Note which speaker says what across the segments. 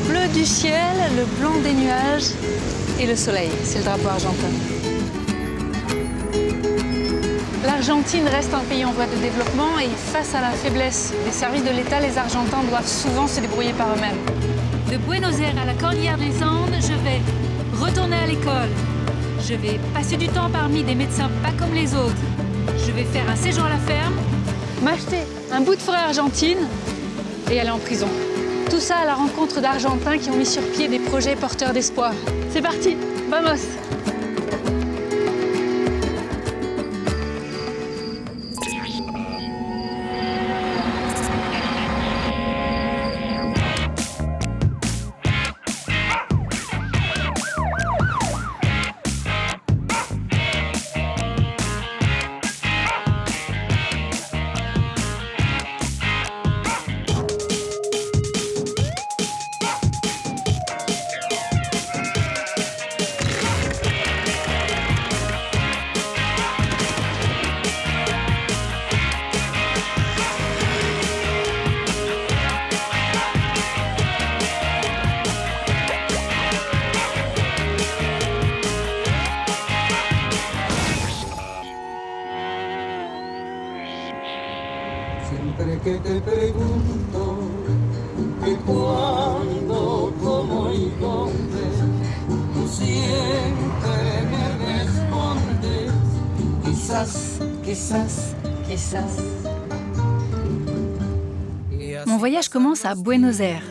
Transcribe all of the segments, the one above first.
Speaker 1: bleu du ciel, le blanc des nuages et le soleil. C'est le drapeau argentin. L'Argentine reste un pays en voie de développement et face à la faiblesse des services de l'État, les Argentins doivent souvent se débrouiller par eux-mêmes.
Speaker 2: De Buenos Aires à la Cordillère des Andes, je vais retourner à l'école. Je vais passer du temps parmi des médecins pas comme les autres. Je vais faire un séjour à la ferme.
Speaker 1: M'acheter un bout de forêt argentine et aller en prison. Tout ça à la rencontre d'Argentins qui ont mis sur pied des projets porteurs d'espoir. C'est parti, vamos!
Speaker 3: Siempre que te pregunto que cuándo, cómo y dónde, tú siempre me respondes, quizás, quizás, quizás.
Speaker 2: Mon voyage commence à Buenos Aires.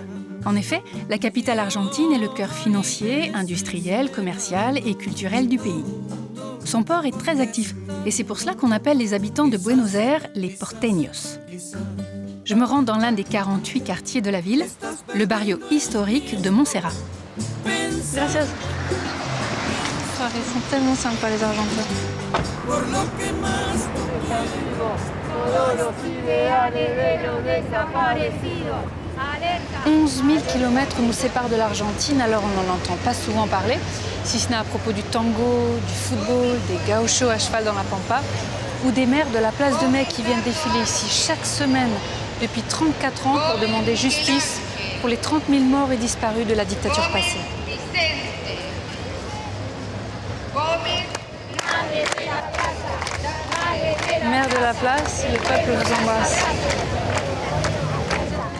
Speaker 2: En effet, la capitale argentine est le cœur financier, industriel, commercial et culturel du pays. Son port est très actif et c'est pour cela qu'on appelle les habitants de Buenos Aires les porteños. Je me rends dans l'un des 48 quartiers de la ville, le barrio historique de Montserrat.
Speaker 1: Gracias. Ils sont tellement sympas les Argentins. 11 000 kilomètres nous séparent de l'Argentine, alors on n'en entend pas souvent parler, si ce n'est à propos du tango, du football, des gauchos à cheval dans la pampa, ou des maires de la place de Mai qui viennent défiler ici chaque semaine depuis 34 ans pour demander justice pour les 30 000 morts et disparus de la dictature passée. Maire de la place, le peuple vous embrasse.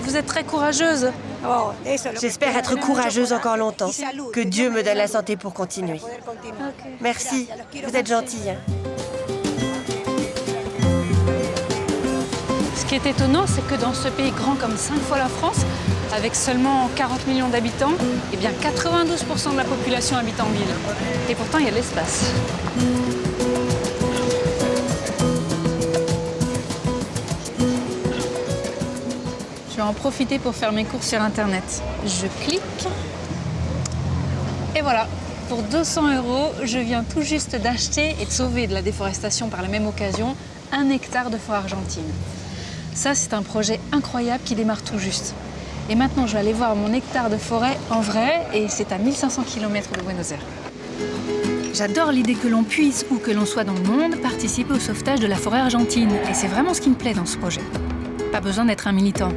Speaker 1: Vous êtes très courageuse.
Speaker 4: J'espère être courageuse encore longtemps. Que Dieu me donne la santé pour continuer. Merci, vous êtes gentille.
Speaker 1: Ce qui est étonnant, c'est que dans ce pays grand comme 5 fois la France, avec seulement 40 millions d'habitants, eh bien 92% de la population habite en ville. Et pourtant, il y a de l'espace. Je vais en profiter pour faire mes courses sur Internet. Je clique. Et voilà, pour 200 €, je viens tout juste d'acheter et de sauver de la déforestation par la même occasion 1 hectare de forêt argentine. Ça, c'est un projet incroyable qui démarre tout juste. Et maintenant, je vais aller voir mon hectare de forêt en vrai et c'est à 1500 km de Buenos Aires.
Speaker 2: J'adore l'idée que l'on puisse, où que l'on soit dans le monde, participer au sauvetage de la forêt argentine. Et c'est vraiment ce qui me plaît dans ce projet. Pas besoin d'être un militant.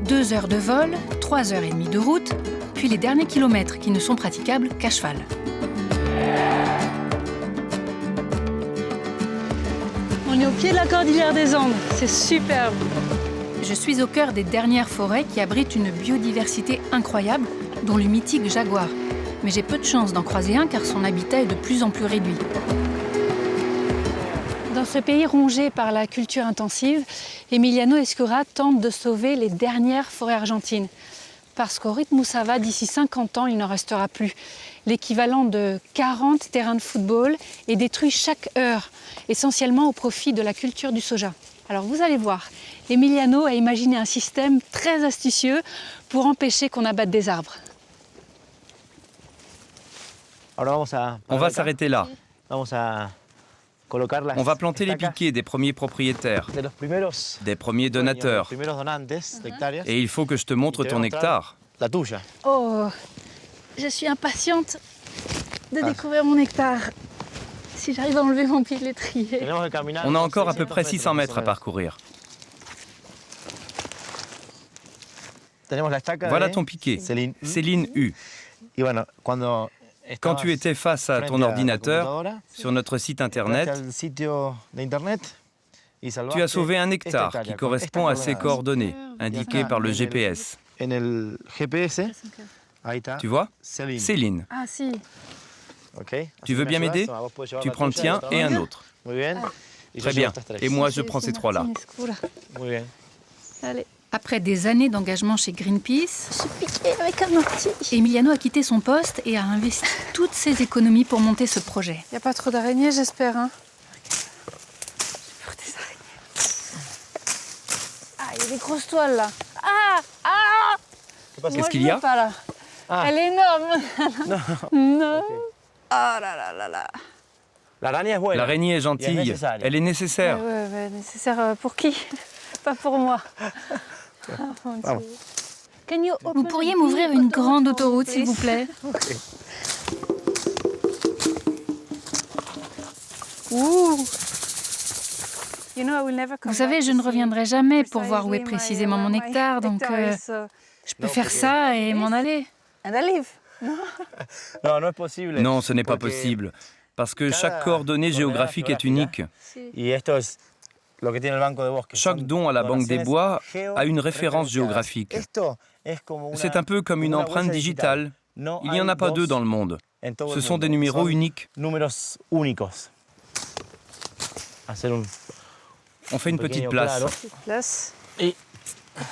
Speaker 2: 2 heures de vol, 3 heures et demie de route, puis les derniers kilomètres qui ne sont praticables qu'à cheval.
Speaker 1: On est au pied de la Cordillère des Andes, c'est superbe.
Speaker 2: Je suis au cœur des dernières forêts qui abritent une biodiversité incroyable, dont le mythique jaguar. Mais j'ai peu de chance d'en croiser un car son habitat est de plus en plus réduit.
Speaker 1: Dans ce pays rongé par la culture intensive, Emiliano Ezcurra tente de sauver les dernières forêts argentines. Parce qu'au rythme où ça va, d'ici 50 ans, il n'en restera plus. L'équivalent de 40 terrains de football est détruit chaque heure, essentiellement au profit de la culture du soja. Alors vous allez voir, Emiliano a imaginé un système très astucieux pour empêcher qu'on abatte des arbres.
Speaker 5: On va s'arrêter là. On va planter les piquets des premiers propriétaires, des premiers donateurs. Et il faut que je te montre ton hectare.
Speaker 1: Oh, je suis impatiente de découvrir mon hectare. Si j'arrive à enlever mon pied de l'étrier.
Speaker 5: On a encore à peu près 600 mètres à parcourir. Voilà ton piquet. Céline U. Quand tu étais face à ton ordinateur, sur notre site internet, tu as sauvé un hectare qui correspond à ces coordonnées, indiquées par le GPS. Tu vois? Céline.
Speaker 1: Ah si.
Speaker 5: Tu veux bien m'aider? Tu prends le tien et un autre. Très bien. Et moi, je prends ces trois-là.
Speaker 1: Allez.
Speaker 2: Après des années d'engagement chez Greenpeace,
Speaker 1: Je suis piquée avec un ortie.
Speaker 2: Emiliano a quitté son poste et a investi toutes ses économies pour monter ce projet.
Speaker 1: Il n'y a pas trop d'araignées, j'espère. Hein. Pour des araignées. Ah, il y a des grosses toiles là. Ah.
Speaker 5: Qu'est-ce qu'il y a?
Speaker 1: Pas, là. Elle est énorme. Non. Oh là là là là.
Speaker 5: L'araignée est gentille. Elle est nécessaire.
Speaker 1: Ouais, nécessaire pour qui? Pas pour moi. Mon Dieu.
Speaker 2: Vous pourriez m'ouvrir une grande autoroute, s'il vous plaît? Vous savez, je ne reviendrai jamais pour voir où est précisément mon hectare, donc je peux faire ça et m'en aller.
Speaker 5: Non, ce n'est pas possible. Parce que chaque coordonnée géographique est unique. Chaque don à la Banque des Bois a une référence géographique. C'est un peu comme une empreinte digitale. Il n'y en a pas deux dans le monde. Ce sont des numéros uniques. On fait une petite place.
Speaker 1: Et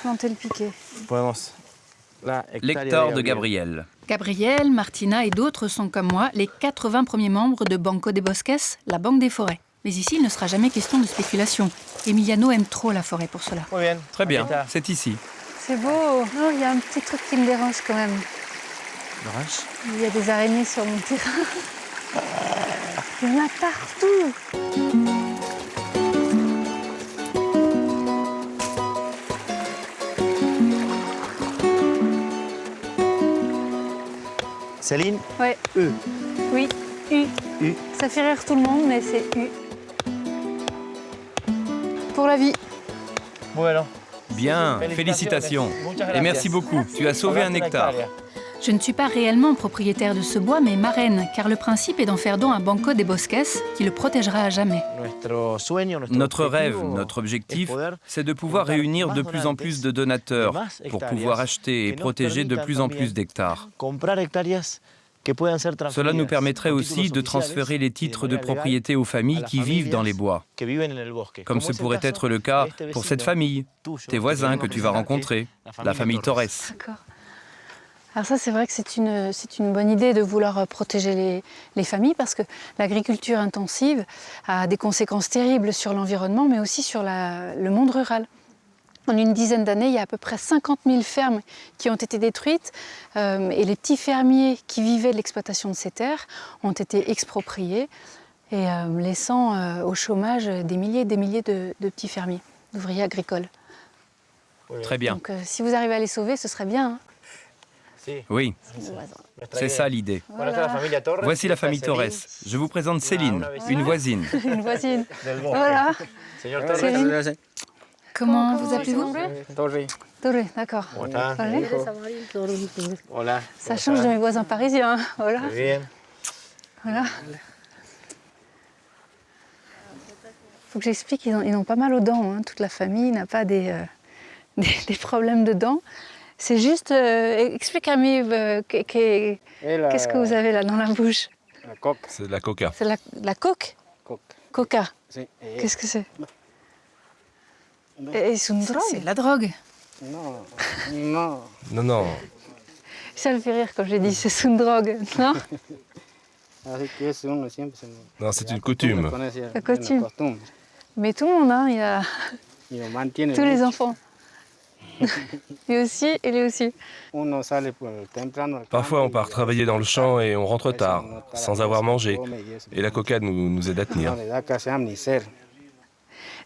Speaker 1: planter le piquet.
Speaker 5: L'hectare de Gabriel.
Speaker 2: Gabriel, Martina et d'autres sont comme moi les 80 premiers membres de Banco de Bosques, la Banque des forêts. Mais ici, il ne sera jamais question de spéculation. Emiliano aime trop la forêt pour cela.
Speaker 5: Très bien, c'est ici.
Speaker 1: C'est beau. Non, il y a un petit truc qui me dérange quand même. Il y a des araignées sur mon terrain. Il y en a partout.
Speaker 6: Céline?
Speaker 1: Ouais.
Speaker 6: E.
Speaker 1: Oui, U.
Speaker 6: U.
Speaker 1: Ça fait rire tout le monde, mais c'est U. Pour la vie.
Speaker 5: Bien, félicitations. Et merci beaucoup. Tu as sauvé un hectare.
Speaker 2: Je ne suis pas réellement propriétaire de ce bois, mais marraine, car le principe est d'en faire don à Banco de Bosques, qui le protégera à jamais.
Speaker 5: Notre rêve, notre objectif, c'est de pouvoir réunir de plus en plus de donateurs pour pouvoir acheter et protéger de plus en plus d'hectares. Cela nous permettrait aussi de transférer les titres de propriété aux familles qui vivent dans les bois, comme ce pourrait être le cas pour cette famille, tes voisins que tu vas rencontrer, la famille Torres.
Speaker 1: D'accord. Alors ça, c'est vrai que c'est une bonne idée de vouloir protéger les familles parce que l'agriculture intensive a des conséquences terribles sur l'environnement, mais aussi sur le monde rural. En une dizaine d'années, il y a à peu près 50 000 fermes qui ont été détruites et les petits fermiers qui vivaient de l'exploitation de ces terres ont été expropriés et laissant au chômage des milliers et des milliers de petits fermiers, d'ouvriers agricoles.
Speaker 5: Très bien.
Speaker 1: Donc si vous arrivez à les sauver, ce serait bien. Hein.
Speaker 5: Oui, c'est ça l'idée.
Speaker 1: Voilà.
Speaker 5: Voici la famille Torres. Je vous présente Céline, une voisine.
Speaker 1: Une voisine. Voilà. Céline.
Speaker 2: Comment vous appelez-vous?
Speaker 1: Torre, d'accord. Ça change de mes voisins parisiens. Voilà. Voilà. Faut que j'explique, ils ont pas mal aux dents. Hein. Toute la famille n'a pas des problèmes de dents. C'est juste, explique-moi, qu'est-ce que vous avez là dans la bouche?
Speaker 7: La coque.
Speaker 5: C'est de la coca.
Speaker 1: C'est la coque? Coca. Qu'est-ce que c'est? C'est une drogue?
Speaker 2: C'est de la drogue.
Speaker 7: Non.
Speaker 1: Ça me fait rire quand j'ai dit c'est une drogue, non?
Speaker 7: Non, c'est une coutume.
Speaker 1: La coutume. Mais tout le monde, hein, il y a tous les enfants. Lui aussi et lui aussi.
Speaker 7: Parfois, on part travailler dans le champ et on rentre tard, sans avoir mangé. Et la coca nous aide à tenir.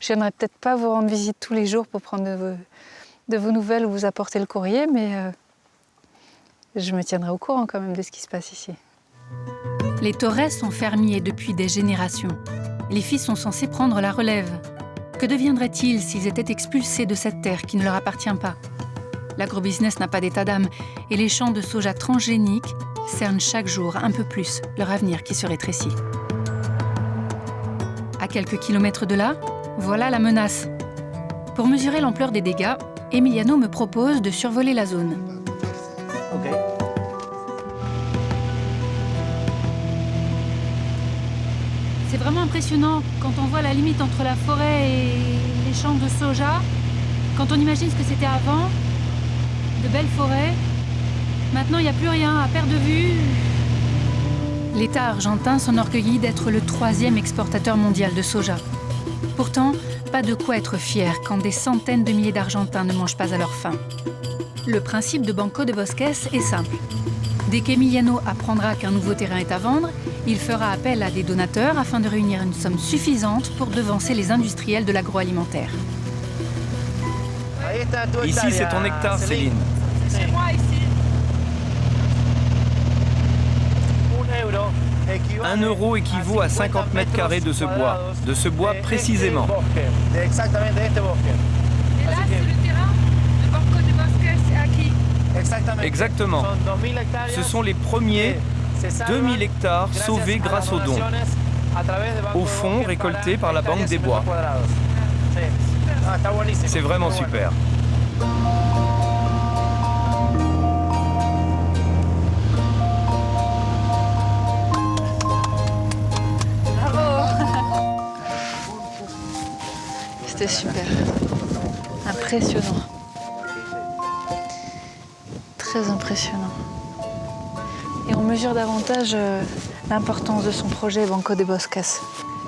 Speaker 1: Je viendrai peut-être pas vous rendre visite tous les jours pour prendre de vos nouvelles ou vous apporter le courrier, mais je me tiendrai au courant quand même de ce qui se passe ici.
Speaker 2: Les Torres sont fermiers depuis des générations. Les fils sont censés prendre la relève. Que deviendraient-ils s'ils étaient expulsés de cette terre qui ne leur appartient pas? L'agrobusiness n'a pas d'état d'âme et les champs de soja transgéniques cernent chaque jour un peu plus leur avenir qui se rétrécit. À quelques kilomètres de là, voilà la menace. Pour mesurer l'ampleur des dégâts, Emiliano me propose de survoler la zone. C'est vraiment impressionnant quand on voit la limite entre la forêt et les champs de soja. Quand on imagine ce que c'était avant, de belles forêts. Maintenant, il n'y a plus rien à perdre de vue. L'État argentin s'enorgueillit d'être le 3e exportateur mondial de soja. Pourtant, pas de quoi être fier quand des centaines de milliers d'Argentins ne mangent pas à leur faim. Le principe de Banco de Bosques est simple. Dès qu'Emiliano apprendra qu'un nouveau terrain est à vendre, il fera appel à des donateurs afin de réunir une somme suffisante pour devancer les industriels de l'agroalimentaire.
Speaker 5: Ici, c'est ton hectare, Céline.
Speaker 6: C'est moi ici.
Speaker 5: 1 euro équivaut à 50 mètres carrés de ce bois précisément.
Speaker 6: Et là, c'est le terrain de Banco de Bosques, c'est à qui?
Speaker 5: Exactement. Ce sont les premiers 2000 hectares sauvés grâce aux dons. Au fond, récoltés par la Banque des Bois. C'est vraiment super.
Speaker 1: C'était super. Impressionnant. Très impressionnant. Et on mesure davantage l'importance de son projet Banco de Bosques. Et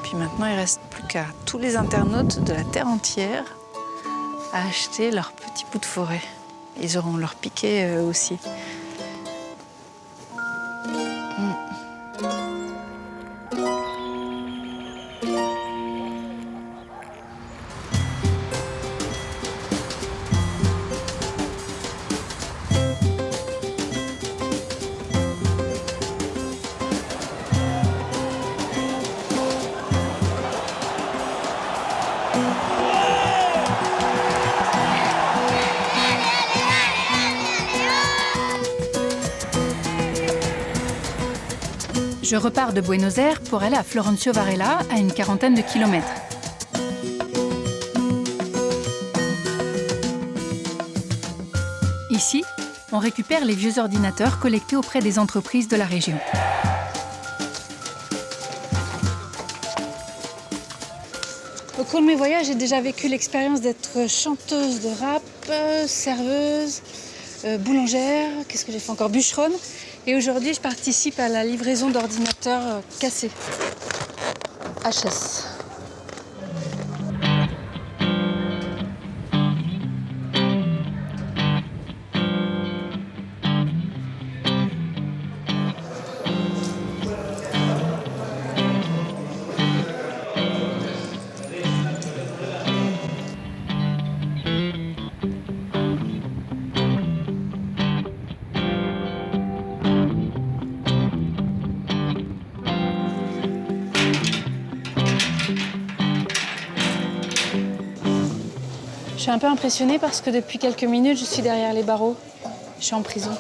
Speaker 1: puis maintenant, il ne reste plus qu'à tous les internautes de la Terre entière à acheter leur petit bout de forêt. Ils auront leur piquet eux aussi.
Speaker 2: Je repars de Buenos Aires pour aller à Florencio Varela, à une quarantaine de kilomètres. Ici, on récupère les vieux ordinateurs collectés auprès des entreprises de la région.
Speaker 1: Au cours de mes voyages, j'ai déjà vécu l'expérience d'être chanteuse de rap, serveuse, boulangère, qu'est-ce que j'ai fait encore, bûcheronne. Et aujourd'hui, je participe à la livraison d'ordinateurs cassés. HS. Je suis un peu impressionnée parce que depuis quelques minutes, je suis derrière les barreaux. Je suis en prison.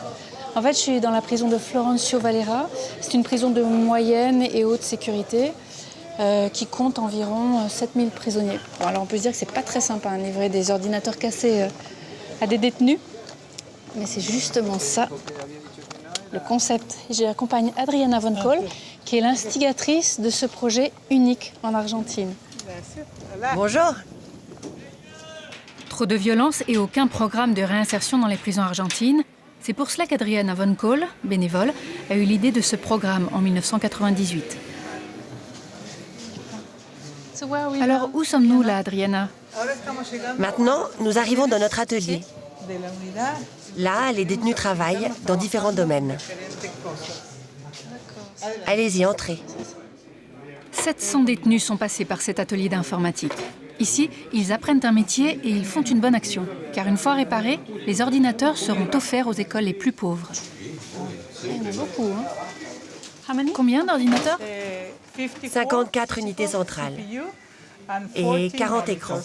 Speaker 1: En fait, je suis dans la prison de Florencio Varela. C'est une prison de moyenne et haute sécurité qui compte environ 7000 prisonniers. Bon, alors on peut se dire que c'est pas très sympa de livrer des ordinateurs cassés à des détenus. Mais c'est justement ça, le concept. J'accompagne Adriana von Kohl, qui est l'instigatrice de ce projet unique en Argentine.
Speaker 4: Bonjour.
Speaker 2: Trop de violence et aucun programme de réinsertion dans les prisons argentines. C'est pour cela qu'Adriana von Kohl, bénévole, a eu l'idée de ce programme en 1998. Alors, où sommes-nous là, Adriana?
Speaker 4: Maintenant, nous arrivons dans notre atelier. Là, les détenus travaillent dans différents domaines. Allez-y, entrez.
Speaker 2: 700 détenus sont passés par cet atelier d'informatique. Ici, ils apprennent un métier et ils font une bonne action. Car une fois réparés, les ordinateurs seront offerts aux écoles les plus pauvres.
Speaker 1: Il y en a beaucoup, hein.
Speaker 2: Combien d'ordinateurs?
Speaker 4: 54 unités centrales et 40 écrans.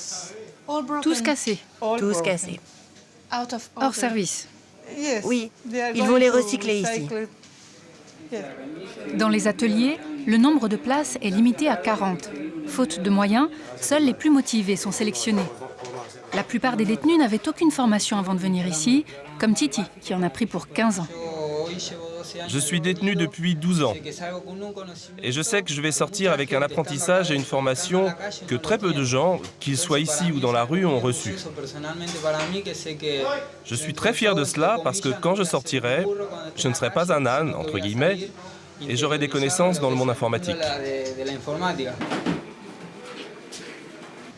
Speaker 2: Tous cassés.
Speaker 4: Tous cassés.
Speaker 2: Hors service.
Speaker 4: Oui, ils vont les recycler ici.
Speaker 2: Dans les ateliers, le nombre de places est limité à 40. Faute de moyens, seuls les plus motivés sont sélectionnés. La plupart des détenus n'avaient aucune formation avant de venir ici, comme Titi, qui en a pris pour 15 ans.
Speaker 7: Je suis détenu depuis 12 ans. Et je sais que je vais sortir avec un apprentissage et une formation que très peu de gens, qu'ils soient ici ou dans la rue, ont reçu. Je suis très fier de cela parce que quand je sortirai, je ne serai pas un âne, entre guillemets, et j'aurai des connaissances dans le monde informatique.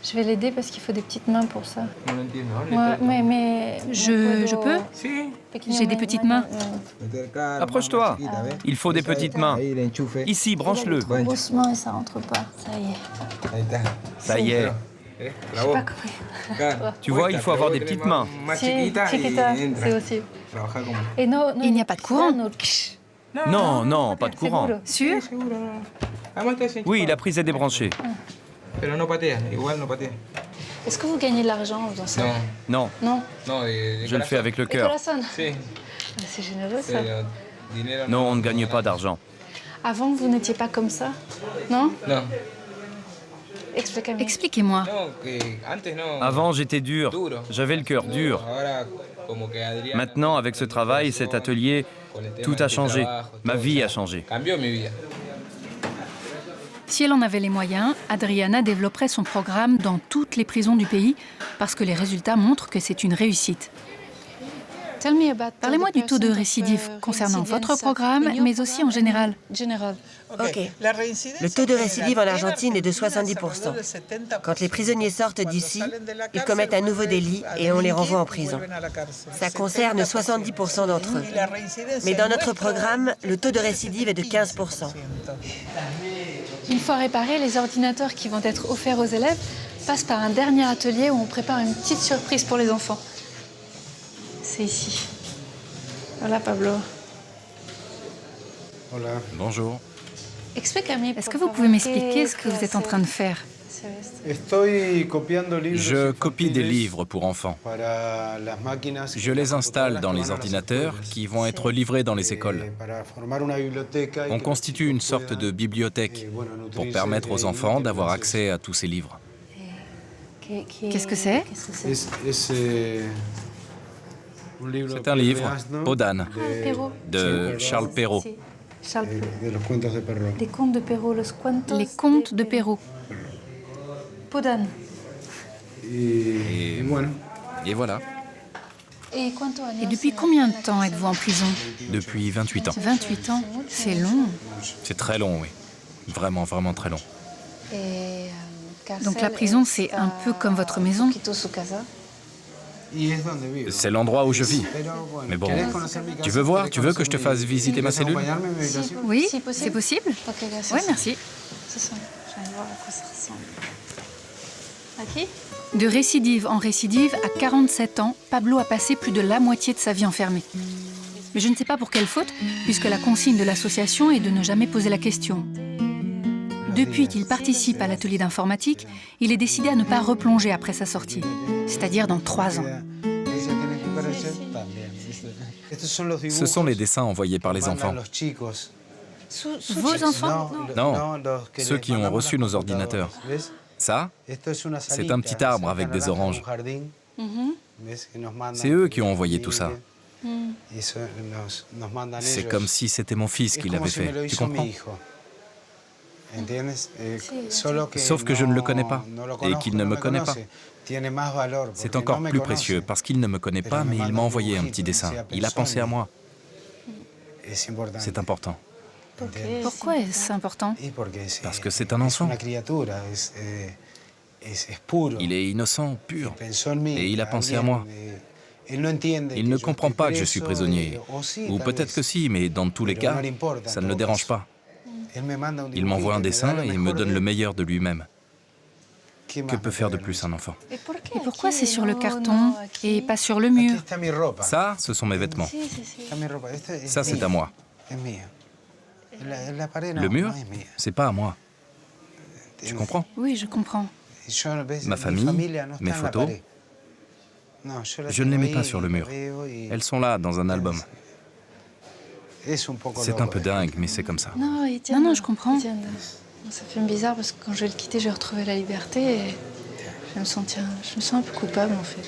Speaker 1: Je vais l'aider parce qu'il faut des petites mains pour ça. Ouais, mais
Speaker 2: Je peux? J'ai des petites mains.
Speaker 5: Approche-toi. Il faut des petites mains. Ici, branche-le.
Speaker 1: Doucement et ça rentre pas. Ça y est.
Speaker 5: Ça y est.
Speaker 1: Je sais pas comment.
Speaker 5: Tu vois, il faut avoir des petites mains.
Speaker 1: Chiquita, c'est aussi. Et
Speaker 2: Il n'y a pas de courant.
Speaker 5: Non, non, pas de courant.
Speaker 2: Sûr?
Speaker 5: Oui, la prise est débranchée.
Speaker 1: Est-ce que vous gagnez de l'argent en faisant ça?
Speaker 5: Non,
Speaker 1: Non.
Speaker 5: je le fais avec le cœur.
Speaker 1: Corazon. C'est généreux ça.
Speaker 5: Non, on ne gagne pas d'argent.
Speaker 1: Avant, vous n'étiez pas comme ça? Non?
Speaker 3: Non.
Speaker 1: Expliquez-moi.
Speaker 2: Expliquez-moi.
Speaker 5: Avant, j'étais dur. J'avais le cœur dur. Maintenant, avec ce travail, cet atelier, tout a changé. Ma vie a changé.
Speaker 2: Si elle en avait les moyens, Adriana développerait son programme dans toutes les prisons du pays parce que les résultats montrent que c'est une réussite. Parlez-moi du taux de récidive concernant votre programme, mais aussi en général.
Speaker 4: Ok. Le taux de récidive en Argentine est de 70%. Quand les prisonniers sortent d'ici, ils commettent un nouveau délit et on les renvoie en prison. Ça concerne 70% d'entre eux. Mais dans notre programme, le taux de récidive est de 15%.
Speaker 1: Une fois réparés, les ordinateurs qui vont être offerts aux élèves passent par un dernier atelier où on prépare une petite surprise pour les enfants. C'est ici. Voilà, Pablo.
Speaker 5: Bonjour.
Speaker 2: Est-ce que vous pouvez m'expliquer ce que vous êtes en train de faire?
Speaker 5: Je copie des livres pour enfants. Je les installe dans les ordinateurs qui vont être livrés dans les écoles. On constitue une sorte de bibliothèque pour permettre aux enfants d'avoir accès à tous ces livres.
Speaker 2: Qu'est-ce que c'est?
Speaker 5: C'est un livre, Podane, de Charles Perrault.
Speaker 1: Les contes de Perrault,
Speaker 2: Les contes de Perrault.
Speaker 1: Podane.
Speaker 5: Et voilà,
Speaker 2: Et depuis combien de temps êtes-vous en prison?
Speaker 5: depuis 28 ans.
Speaker 2: 28 ans, c'est long.
Speaker 5: C'est très long, oui. Vraiment, vraiment très long.
Speaker 2: Donc la prison, c'est un peu comme votre maison.
Speaker 5: C'est l'endroit où je vis. Mais bon, tu veux voir? Tu veux que je te fasse visiter ma cellule?
Speaker 2: Oui, c'est possible? Oui, merci. De récidive en récidive, à 47 ans, Pablo a passé plus de la moitié de sa vie enfermée. Mais je ne sais pas pour quelle faute, puisque la consigne de l'association est de ne jamais poser la question. Depuis qu'il participe à l'atelier d'informatique, il est décidé à ne pas replonger après sa sortie, c'est-à-dire dans 3 ans.
Speaker 5: Ce sont les dessins envoyés par les enfants.
Speaker 2: Vos enfants?
Speaker 5: Non, ceux qui ont reçu nos ordinateurs. Ça, c'est un petit arbre avec des oranges. C'est eux qui ont envoyé tout ça. C'est comme si c'était mon fils qui l'avait fait. Tu comprends? Sauf que je ne le connais pas et qu'il ne me connaît pas. C'est encore plus précieux parce qu'il ne me connaît pas, mais il m'a envoyé un petit dessin. Il a pensé à moi. C'est important.
Speaker 2: Pourquoi est-ce important?
Speaker 5: Parce que c'est un enfant. Il est innocent, pur. Et il a pensé à moi. Il ne comprend pas que je suis prisonnier. Ou peut-être que si, mais dans tous les cas, ça ne le dérange pas. Il m'envoie un dessin et me donne le meilleur de lui-même. Que peut faire de plus un enfant?
Speaker 2: Et pourquoi c'est sur le carton et pas sur le mur?
Speaker 5: Ça, ce sont mes vêtements. Ça, c'est à moi. Le mur, c'est pas à moi. Tu comprends?
Speaker 2: Oui, je comprends.
Speaker 5: Ma famille, mes photos, Je ne les mets pas sur le mur. Elles sont là, dans un album. C'est un peu dingue, mais c'est comme ça.
Speaker 1: Non,
Speaker 2: Non, je comprends.
Speaker 1: Ça fait bizarre parce que quand je vais le quitter, je vais retrouver la liberté et je me sens un peu coupable en fait.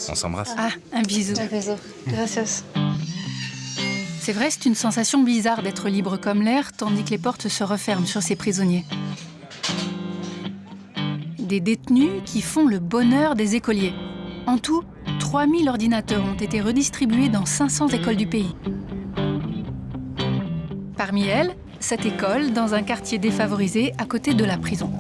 Speaker 5: On s'embrasse.
Speaker 2: Ah, un bisou.
Speaker 1: Un bisou. Gracias.
Speaker 2: C'est vrai, c'est une sensation bizarre d'être libre comme l'air, tandis que les portes se referment sur ces prisonniers. Des détenus qui font le bonheur des écoliers. En tout, 3000 ordinateurs ont été redistribués dans 500 écoles du pays. Parmi elles, cette école dans un quartier défavorisé à côté de la prison.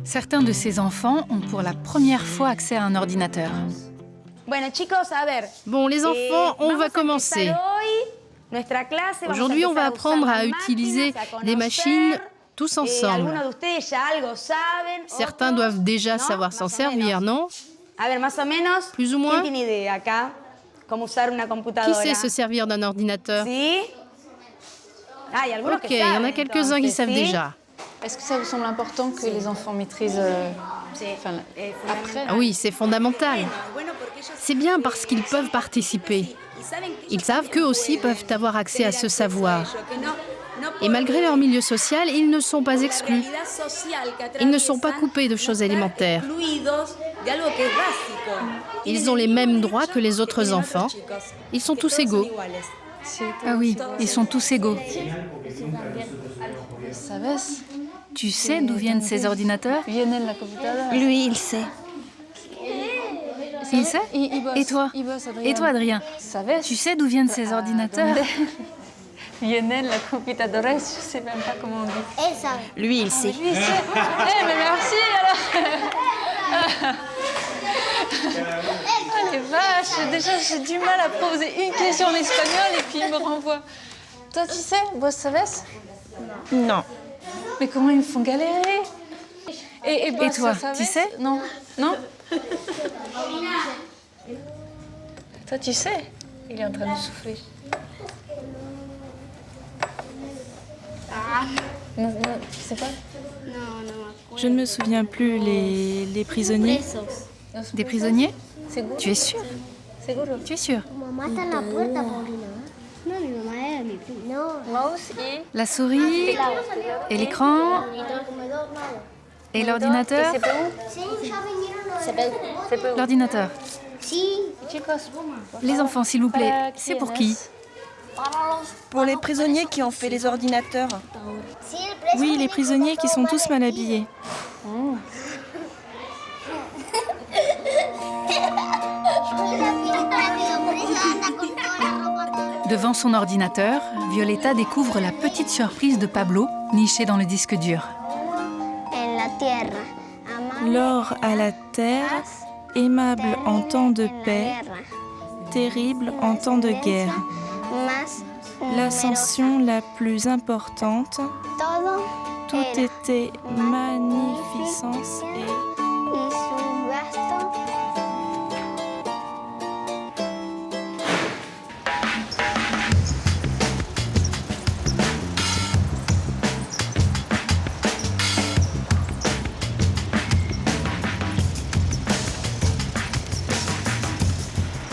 Speaker 2: Certains de ces enfants ont pour la première fois accès à un ordinateur.
Speaker 8: Bon, les enfants, on va commencer. Aujourd'hui, on va apprendre à utiliser les machines tous ensemble. Certains doivent déjà savoir s'en servir, non? Plus ou moins? Qui sait se servir d'un ordinateur? Ok, il y en a quelques-uns qui savent déjà.
Speaker 1: Est-ce que ça vous semble important que les enfants maîtrisent après?
Speaker 8: Ah oui, c'est fondamental. C'est bien parce qu'ils peuvent participer. Ils savent qu'eux aussi peuvent avoir accès à ce savoir. Et malgré leur milieu social, ils ne sont pas exclus. Ils ne sont pas coupés de choses élémentaires. Ils ont les mêmes droits que les autres enfants. Ils sont tous égaux.
Speaker 2: Ah oui, ils sont tous égaux.
Speaker 1: ¿Sabes?
Speaker 2: Tu sais d'où viennent ces ordinateurs?
Speaker 9: Lui, il sait.
Speaker 2: Il sait? Et toi? Et toi, Adrien? Tu sais d'où viennent ces ordinateurs?
Speaker 1: Vienen la computadora, je sais même pas comment on dit.
Speaker 9: Lui, il sait.
Speaker 1: Lui, il sait. Eh, mais merci alors. Ah les vaches, déjà j'ai du mal à poser une question en espagnol et puis il me renvoie. Toi, tu sais, vos sabes?
Speaker 9: Non.
Speaker 1: Mais comment ils me font galérer? Et
Speaker 2: toi, tu sais?
Speaker 1: Non. Non? Toi, tu sais? Il est en train de souffler. Non, tu sais pas?
Speaker 10: Je ne me souviens plus, les prisonniers.
Speaker 2: Des prisonniers? Tu es sûr? Tu es sûr? La souris et l'écran et l'ordinateur? L'ordinateur. Les enfants, s'il vous plaît, c'est pour qui?
Speaker 9: Pour les prisonniers qui ont fait les ordinateurs.
Speaker 10: Oui, les prisonniers qui sont tous mal habillés.
Speaker 2: Devant son ordinateur, Violeta découvre la petite surprise de Pablo, nichée dans le disque dur.
Speaker 10: L'or à la terre, aimable en temps de paix, terrible en temps de guerre. L'ascension la plus importante, tout était magnificence et...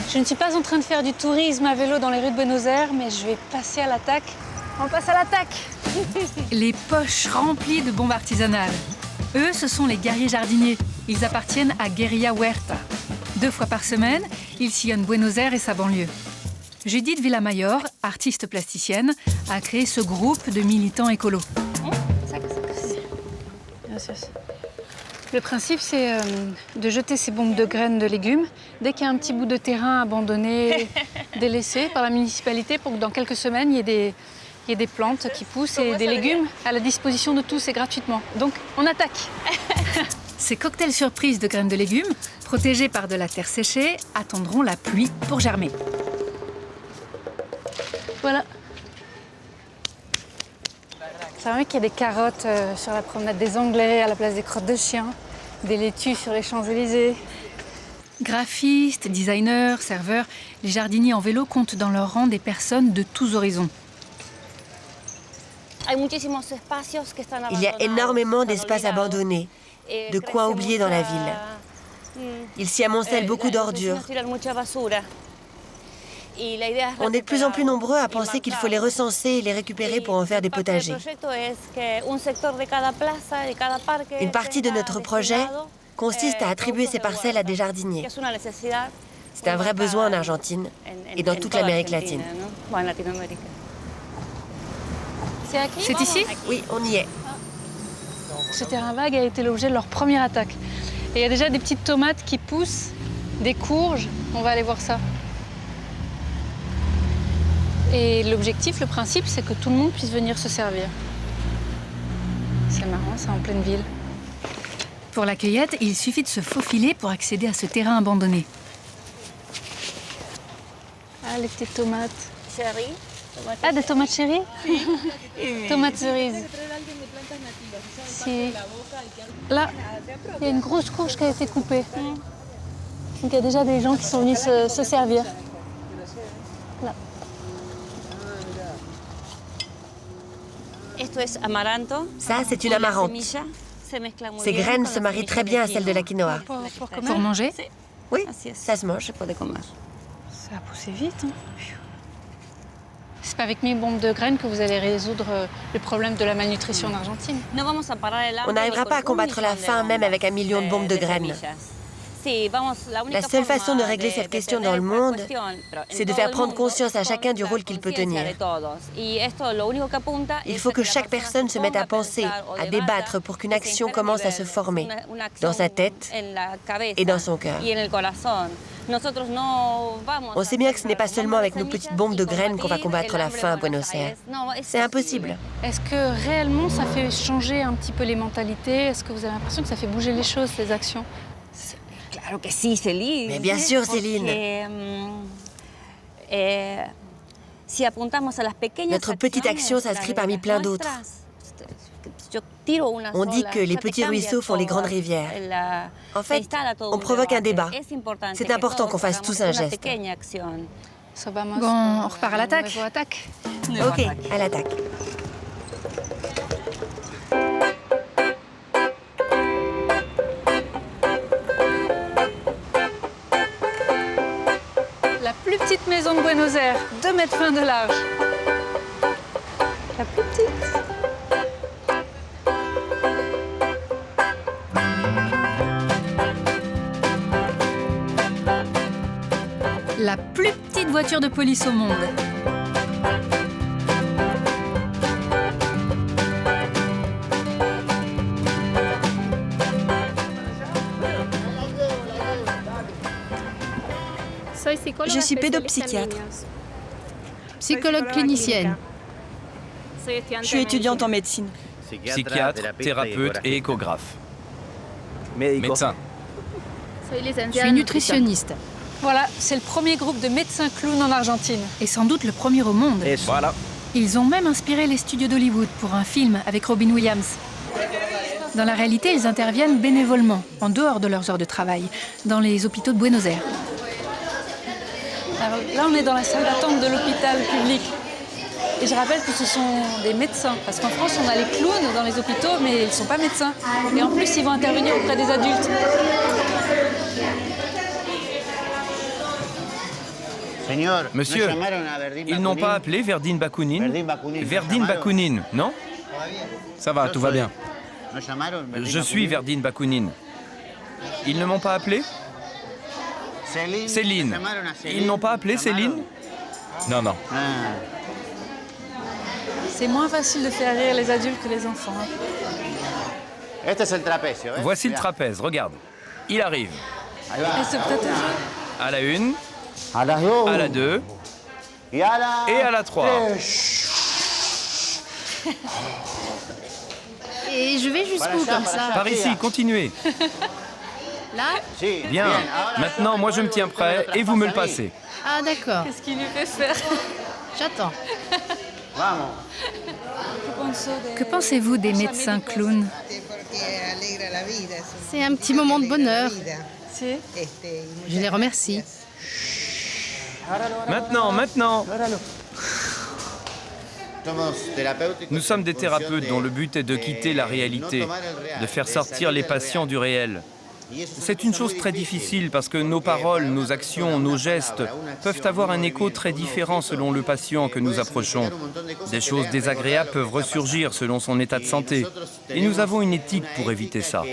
Speaker 1: Je ne suis pas en train de faire du tourisme à vélo dans les rues de Buenos Aires, mais je vais passer à l'attaque. On passe à l'attaque.
Speaker 2: Les poches remplies de bombes artisanales. Eux, ce sont les guerriers jardiniers. Ils appartiennent à Guerilla Huerta. 2 fois par semaine, ils sillonnent Buenos Aires et sa banlieue. Judith Villamayor, artiste plasticienne, a créé ce groupe de militants écolos.
Speaker 1: Le principe, c'est de jeter ces bombes de graines de légumes dès qu'il y a un petit bout de terrain abandonné, délaissé par la municipalité, pour que dans quelques semaines, il y ait des plantes qui poussent et des légumes à la disposition de tous et gratuitement. Donc, on attaque.
Speaker 2: Ces cocktails surprises de graines de légumes, protégés par de la terre séchée, attendront la pluie pour germer.
Speaker 1: Voilà. C'est vrai qu'il y a des carottes sur la promenade des Anglais, à la place des crottes de chiens, des laitues sur les Champs-Élysées.
Speaker 2: Graphistes, designers, serveurs, les jardiniers en vélo comptent dans leur rang des personnes de tous horizons.
Speaker 4: Il y a énormément d'espaces abandonnés, de coins oubliés dans la ville. Il s'y amoncelle beaucoup d'ordures. On est de plus en plus nombreux à penser qu'il faut les recenser et les récupérer pour en faire des potagers. Une partie de notre projet consiste à attribuer ces parcelles à des jardiniers. C'est un vrai besoin en Argentine et dans toute l'Amérique latine.
Speaker 2: C'est ici?
Speaker 4: Oui, on y est.
Speaker 1: Ce terrain vague a été l'objet de leur première attaque. Et il y a déjà des petites tomates qui poussent, des courges. On va aller voir ça. Et l'objectif, le principe, c'est que tout le monde puisse venir se servir. C'est marrant, c'est en pleine ville.
Speaker 2: Pour la cueillette, il suffit de se faufiler pour accéder à ce terrain abandonné.
Speaker 1: Ah, les petites tomates. Ah, des tomates chéries? Tomates cerises. Si. Là, il y a une grosse courge qui a été coupée. Donc il y a déjà des gens qui sont venus se servir. Là.
Speaker 4: Ça, c'est une amarante. Ces graines se marient très bien à celles de la quinoa.
Speaker 2: Pour manger?
Speaker 4: Oui, ça se mange.
Speaker 1: Ça a poussé vite. Hein. C'est pas avec 1000 bombes de graines que vous allez résoudre le problème de la malnutrition en Argentine.
Speaker 4: On n'arrivera pas à combattre la faim même avec 1 million de bombes de graines. La seule façon de régler cette question dans le monde, c'est de faire prendre conscience à chacun du rôle qu'il peut tenir. Il faut que chaque personne se mette à penser, à débattre pour qu'une action commence à se former dans sa tête et dans son cœur. On sait bien que ce n'est pas seulement avec nos petites bombes de graines qu'on va combattre la faim à Buenos Aires. C'est impossible.
Speaker 1: Est-ce que réellement ça fait changer un petit peu les mentalités? Est-ce que vous avez l'impression que ça fait bouger les choses, ces actions?
Speaker 4: Mais bien sûr, Céline. Notre petite action s'inscrit parmi plein d'autres. On dit que les petits ruisseaux font les grandes rivières. En fait, on provoque un débat. C'est important qu'on fasse tous un geste.
Speaker 2: Bon, on repart à l'attaque.
Speaker 4: Ok, à l'attaque.
Speaker 1: La plus petite maison de Buenos Aires, 2,20 mètres de large. La plus petite.
Speaker 2: La plus petite voiture de police au monde.
Speaker 9: Je suis pédopsychiatre.
Speaker 8: Psychologue clinicienne.
Speaker 9: Je suis étudiante en médecine.
Speaker 7: Psychiatre, thérapeute et échographe. Médecin.
Speaker 8: Je suis nutritionniste.
Speaker 1: Voilà, c'est le premier groupe de médecins clowns en Argentine.
Speaker 2: Et sans doute le premier au monde.
Speaker 7: Voilà.
Speaker 2: Ils ont même inspiré les studios d'Hollywood pour un film avec Robin Williams. Dans la réalité, ils interviennent bénévolement, en dehors de leurs heures de travail, dans les hôpitaux de Buenos Aires.
Speaker 1: Alors là, on est dans la salle d'attente de l'hôpital public. Et je rappelle que ce sont des médecins. Parce qu'en France, on a les clowns dans les hôpitaux, mais ils ne sont pas médecins. Et en plus, ils vont intervenir auprès des adultes.
Speaker 7: Monsieur, ils n'ont pas appelé Verdine Bakunin? Verdine Bakunin, non?
Speaker 5: Ça va, tout va bien.
Speaker 7: Je suis Verdine Bakunin. Ils ne m'ont pas appelé? Céline. Ils n'ont pas appelé Céline?
Speaker 5: Non, non.
Speaker 1: C'est moins facile de faire rire les adultes que les enfants.
Speaker 7: Voici le trapèze, regarde. Il arrive.
Speaker 1: Et c'est peut-être un jeu.
Speaker 7: À la 1, à la 2 et à la 3.
Speaker 8: Et je vais jusqu'où comme ça?
Speaker 7: Par ici, continuez.
Speaker 8: Là?
Speaker 7: Bien. Maintenant, moi je me tiens prêt et vous me le passez.
Speaker 8: Ah d'accord.
Speaker 1: Qu'est-ce qu'il lui fait faire?
Speaker 8: J'attends.
Speaker 2: Que pensez-vous des médecins clowns?
Speaker 8: C'est un petit moment de bonheur.
Speaker 1: Si.
Speaker 8: Je les remercie.
Speaker 7: Maintenant.
Speaker 11: Nous sommes des thérapeutes dont le but est de quitter la réalité, de faire sortir les patients du réel. C'est une chose très difficile parce que nos paroles, nos actions, nos gestes peuvent avoir un écho très différent selon le patient que nous approchons. Des choses désagréables peuvent ressurgir selon son état de santé. Et nous avons une éthique pour éviter ça.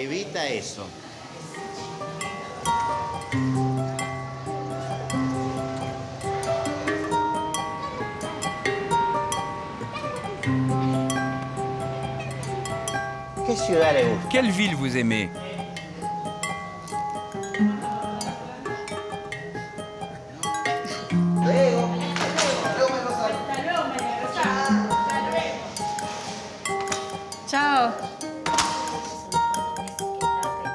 Speaker 11: Quelle ville vous aimez ?
Speaker 1: Ciao.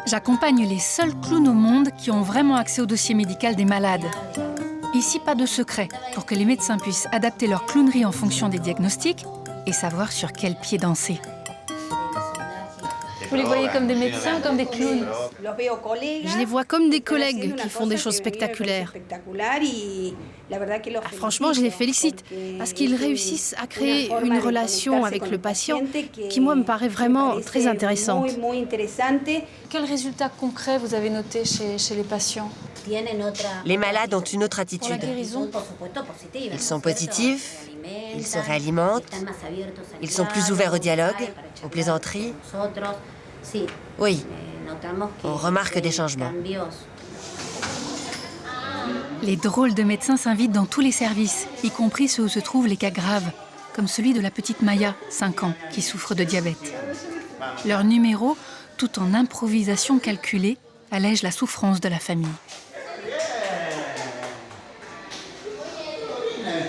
Speaker 2: J'accompagne les seuls clowns au monde qui ont vraiment accès au dossier médical des malades. Ici, pas de secret, pour que les médecins puissent adapter leur clownerie en fonction des diagnostics et savoir sur quel pied danser.
Speaker 1: Vous les voyez comme des médecins ou comme des clowns?
Speaker 8: Je les vois comme des collègues qui font des choses spectaculaires. Franchement, je les félicite parce qu'ils réussissent à créer une relation avec le patient qui, moi, me paraît vraiment très intéressante.
Speaker 1: Quels résultats concrets vous avez notés chez les patients?
Speaker 4: Les malades ont une autre
Speaker 1: Pour
Speaker 4: attitude.
Speaker 1: la guérison?
Speaker 4: Ils sont positifs, ils se réalimentent, ils sont plus ouverts au dialogue, aux plaisanteries. Oui, on remarque des changements.
Speaker 2: Les drôles de médecins s'invitent dans tous les services, y compris ceux où se trouvent les cas graves, comme celui de la petite Maya, 5 ans, qui souffre de diabète. Leur numéro, tout en improvisation calculée, allège la souffrance de la famille.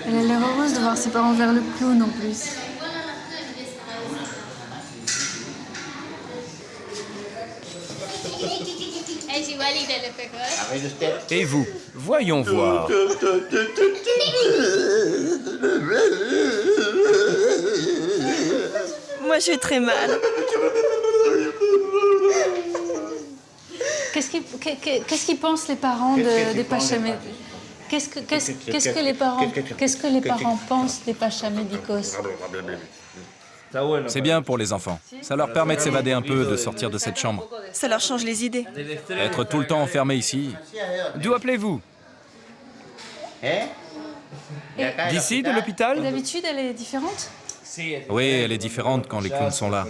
Speaker 1: Elle a l'air heureuse de voir ses parents vers le clown en plus.
Speaker 11: Et vous, voyons voir.
Speaker 9: Moi, j'ai très mal.
Speaker 1: Qu'est-ce qu'ils pensent les parents des Pachas médicos? Qu'est-ce que les parents pensent des Pachas médicos?
Speaker 5: C'est bien pour les enfants. Ça leur permet de s'évader un peu, de sortir de cette chambre.
Speaker 9: Ça leur change les idées.
Speaker 5: Être tout le temps enfermé ici.
Speaker 11: D'où appelez-vous? D'ici, de l'hôpital?
Speaker 1: D'habitude, elle est différente?
Speaker 5: Oui, elle est différente quand les clowns sont là.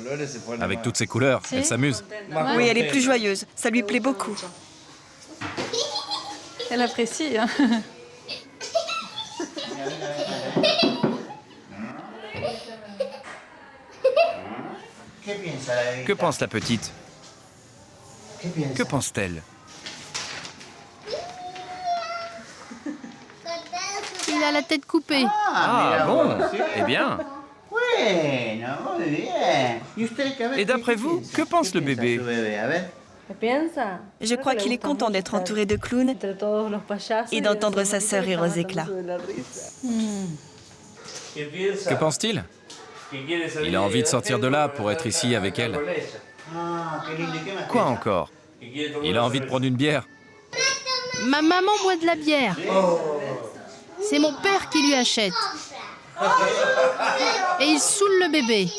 Speaker 5: Avec toutes ces couleurs, elle s'amuse.
Speaker 9: Oui, elle est plus joyeuse. Ça lui plaît beaucoup.
Speaker 1: Elle apprécie, hein.
Speaker 11: Que pense la petite? Que pense-t-elle?
Speaker 8: Il a la tête coupée.
Speaker 11: Ah bon? Eh bien. Et d'après vous, que pense le bébé?
Speaker 9: Je crois qu'il est content d'être entouré de clowns et d'entendre sa sœur rire aux éclats.
Speaker 5: Que pense-t-il? Il a envie de sortir de là pour être ici avec elle.
Speaker 11: Quoi encore?
Speaker 5: Il a envie de prendre une bière.
Speaker 8: Ma maman boit de la bière. C'est mon père qui lui achète. Et il saoule le bébé.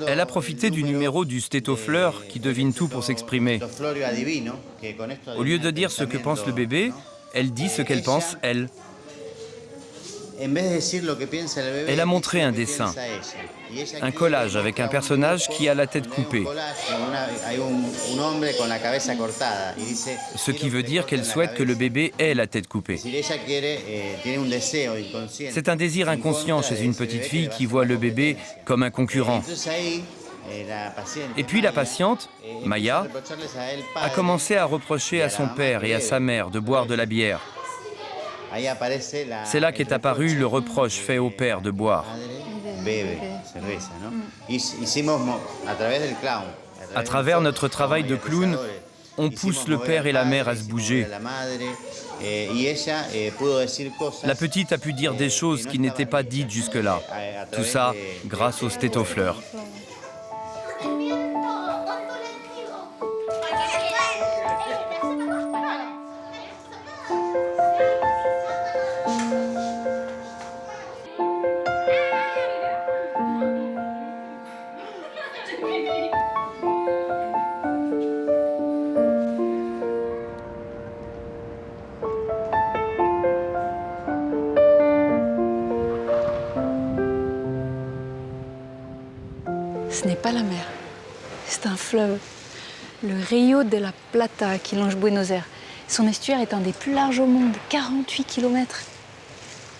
Speaker 11: Elle a profité du numéro du stéthofleur qui devine tout pour s'exprimer. Au lieu de dire ce que pense le bébé, elle dit ce qu'elle pense, elle. Elle a montré un dessin, un collage avec un personnage qui a la tête coupée. Ce qui veut dire qu'elle souhaite que le bébé ait la tête coupée. C'est un désir inconscient chez une petite fille qui voit le bébé comme un concurrent. Et puis la patiente, Maya, a commencé à reprocher à son père et à sa mère de boire de la bière. C'est là qu'est apparu le reproche fait au père de boire. À travers notre travail de clown, on pousse le père et la mère à se bouger. La petite a pu dire des choses qui n'étaient pas dites jusque-là. Tout ça grâce au stéthofleur.
Speaker 1: Ce n'est pas la mer, c'est un fleuve, le Rio de la Plata qui longe Buenos Aires. Son estuaire est un des plus larges au monde, 48 km.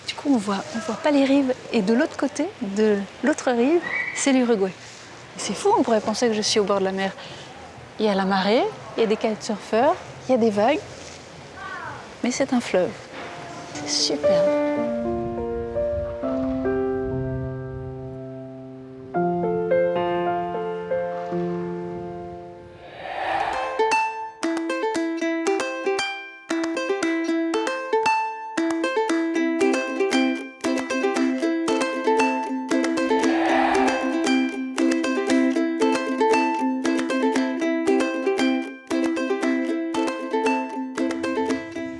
Speaker 1: Du coup, on voit pas les rives. Et de l'autre côté, de l'autre rive, c'est l'Uruguay. C'est fou, on pourrait penser que je suis au bord de la mer. Il y a la marée, il y a des kitesurfers, il y a des vagues. Mais c'est un fleuve. C'est superbe.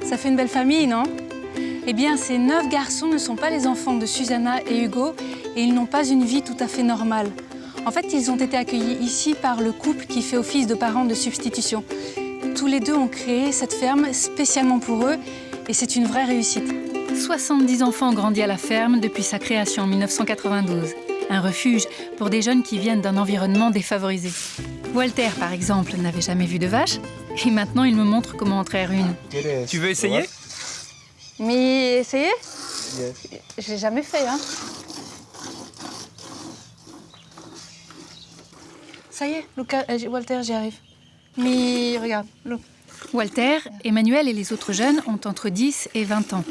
Speaker 1: Ça fait une belle famille, non? Eh bien, ces 9 garçons ne sont pas les enfants de Susanna et Hugo et ils n'ont pas une vie tout à fait normale. En fait, ils ont été accueillis ici par le couple qui fait office de parents de substitution. Tous les deux ont créé cette ferme spécialement pour eux et c'est une vraie réussite.
Speaker 2: 70 enfants ont grandi à la ferme depuis sa création en 1992. Un refuge pour des jeunes qui viennent d'un environnement défavorisé. Walter, par exemple, n'avait jamais vu de vache et maintenant il me montre comment en traire une.
Speaker 11: Tu veux essayer?
Speaker 1: Mais essayez? J'ai jamais fait, hein. Ça y est, Lucas, Walter, j'y arrive. Mais regarde, look.
Speaker 2: Walter, Emmanuel et les autres jeunes ont entre 10 et 20 ans.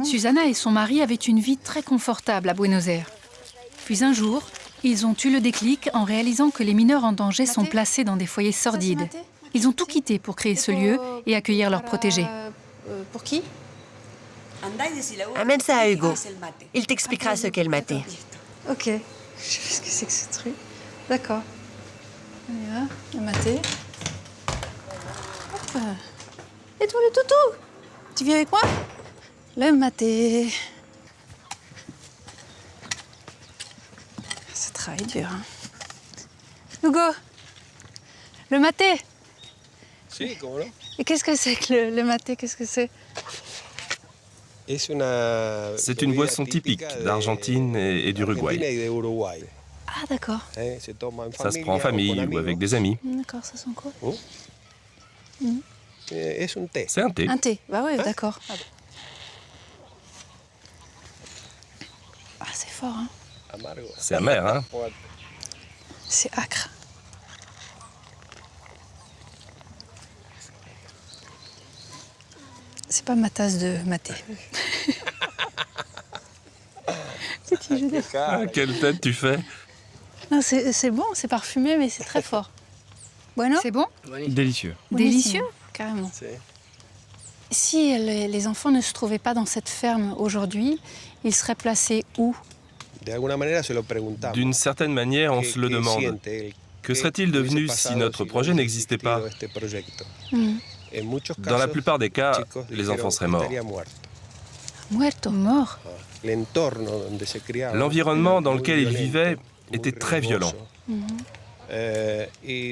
Speaker 2: Susanna et son mari avaient une vie très confortable à Buenos Aires. Puis un jour, ils ont eu le déclic en réalisant que les mineurs en danger sont placés dans des foyers sordides. Ils ont tout quitté pour créer ce lieu et accueillir leurs protégés.
Speaker 1: Pour qui?
Speaker 4: Amène ça à Hugo. Il t'expliquera ce qu'est le maté.
Speaker 1: Ok. Je sais pas ce que c'est que ce truc. D'accord. On y va, le maté. Hop. Et toi, le toutou? Tu viens avec moi? Le maté. Ce travail dur, hein. Hugo, le maté.
Speaker 12: Si, comment non?
Speaker 1: Et qu'est-ce que c'est que le maté? Qu'est-ce que c'est?
Speaker 7: C'est une boisson typique d'Argentine et d'Uruguay.
Speaker 1: Ah, d'accord.
Speaker 7: Ça se prend en famille ou avec des amis.
Speaker 1: D'accord, ça sent quoi?
Speaker 7: C'est un thé.
Speaker 1: Un thé, bah oui, d'accord. Ah, c'est fort, hein?
Speaker 7: C'est amer, hein?
Speaker 1: C'est acre. C'est pas ma tasse de maté. Petit jeu de...
Speaker 7: Ah, quelle tête tu fais?
Speaker 1: Non, c'est bon, c'est parfumé, mais c'est très fort. Bueno?
Speaker 2: C'est bon?
Speaker 7: Délicieux.
Speaker 1: Délicieux? Carrément. Si les enfants ne se trouvaient pas dans cette ferme aujourd'hui, ils seraient placés où?
Speaker 7: D'une certaine manière, on se le demande. Que serait-il devenu si notre projet n'existait pas? Dans la plupart des cas, les enfants seraient morts.
Speaker 1: Muerto. Mort.
Speaker 7: L'environnement dans lequel ils vivaient était très violent.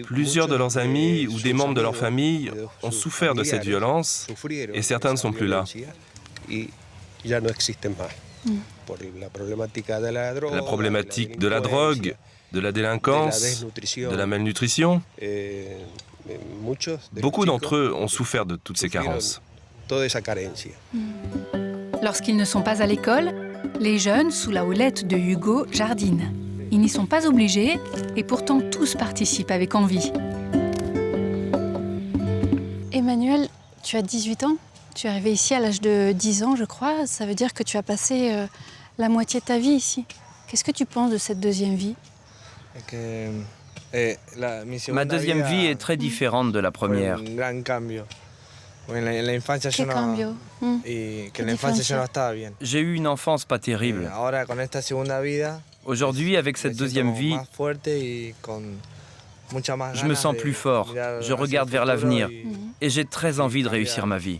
Speaker 7: Plusieurs de leurs amis ou des membres de leur famille ont souffert de cette violence et certains ne sont plus là. La problématique de la drogue, de la délinquance, de la malnutrition. Beaucoup d'entre eux ont souffert de toutes ces carences.
Speaker 2: Lorsqu'ils ne sont pas à l'école, les jeunes, sous la houlette de Hugo, jardinent. Ils n'y sont pas obligés et pourtant tous participent avec envie.
Speaker 1: Emmanuel, tu as 18 ans. Tu es arrivé ici à l'âge de 10 ans, je crois. Ça veut dire que tu as passé la moitié de ta vie ici. Qu'est-ce que tu penses de cette deuxième vie?
Speaker 11: Ma deuxième vie est très différente de la première.
Speaker 1: Quel cambio?
Speaker 11: J'ai eu une enfance pas terrible. Aujourd'hui, avec cette deuxième vie, je me sens plus fort. Je regarde vers l'avenir et j'ai très envie de réussir ma vie.